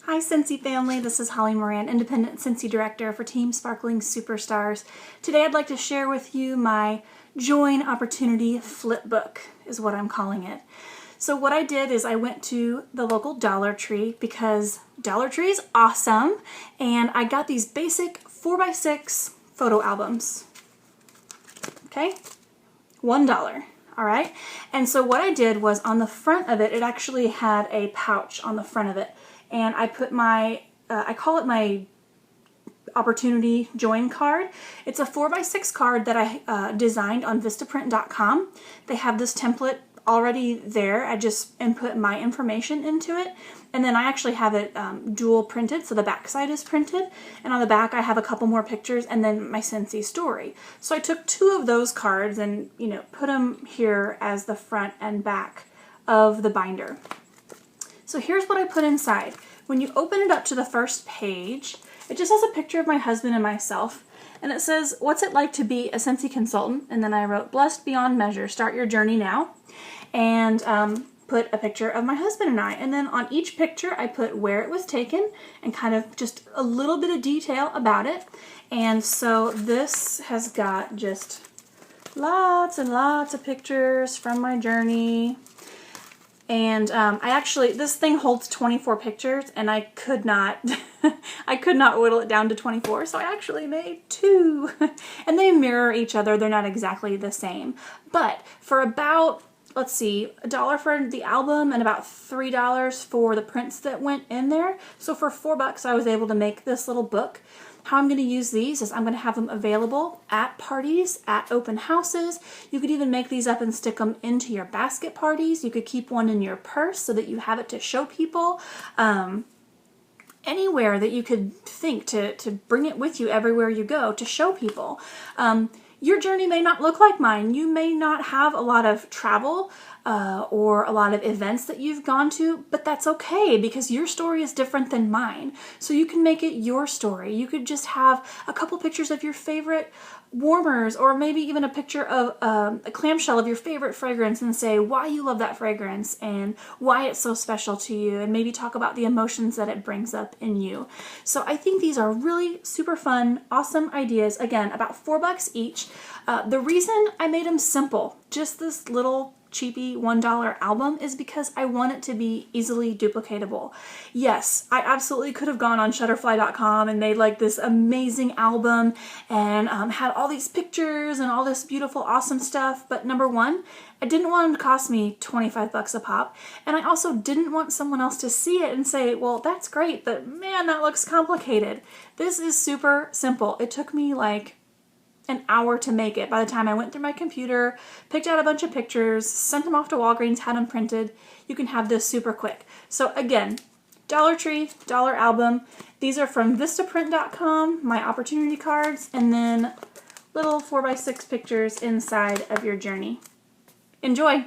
Hi Scentsy family, this is Holly Moran, Independent Scentsy Director for Team Sparkling Superstars. Today I'd like to share with you my Join Opportunity Flip Book, is what I'm calling it. So what I did is I went to the local Dollar Tree because Dollar Tree is awesome, and I got these basic 4x6 photo albums. Okay, $1. All right, and so what I did was on the front of it, it actually had a pouch on the front of it, and I put my, I call it my Opportunity Join card. It's a 4x6 card that I designed on Vistaprint.com. They have this template already there. I just input my information into it, and then I actually have it dual printed, so the back side is printed, and on the back I have a couple more pictures and then my Scentsy story. So I took 2 of those cards and, you know, put them here as the front and back of the binder. So here's what I put inside. When you open it up to the first page, it just has a picture of my husband and myself, and it says, "What's it like to be a Scentsy consultant?" And then I wrote, "Blessed beyond measure, start your journey now." And put a picture of my husband and I. And then on each picture I put where it was taken and kind of just a little bit of detail about it. And so this has got just lots and lots of pictures from my journey. And this thing holds 24 pictures, and I could not whittle it down to 24, so I actually made 2. And they mirror each other. They're not exactly the same. But for about, let's see, $1 for the album and about $3 for the prints that went in there. So for $4 I was able to make this little book. How I'm going to use these is I'm going to have them available at parties, at open houses. You could even make these up and stick them into your basket parties. You could keep one in your purse so that you have it to show people. Anywhere that you could think to bring it with you everywhere you go to show people. Your journey may not look like mine. You may not have a lot of travel or a lot of events that you've gone to, but that's okay because your story is different than mine. So you can make it your story. You could just have a couple pictures of your favorite warmers, or maybe even a picture of a clamshell of your favorite fragrance and say why you love that fragrance and why it's so special to you, and maybe talk about the emotions that it brings up in you. So I think these are really super fun, awesome ideas. Again, about $4 each. The reason I made them simple, just this little cheapy $1 album, is because I want it to be easily duplicatable. Yes, I absolutely could have gone on Shutterfly.com and made like this amazing album and had all these pictures and all this beautiful, awesome stuff. But number one, I didn't want them to cost me $25 a pop. And I also didn't want someone else to see it and say, well, that's great, but man, that looks complicated. This is super simple. It took me like an hour to make it. By the time I went through my computer, picked out a bunch of pictures, sent them off to Walgreens, had them printed, you can have this super quick. So again, Dollar Tree, $1 album. These are from Vistaprint.com, my opportunity cards, and then little 4x6 pictures inside of your journey. Enjoy!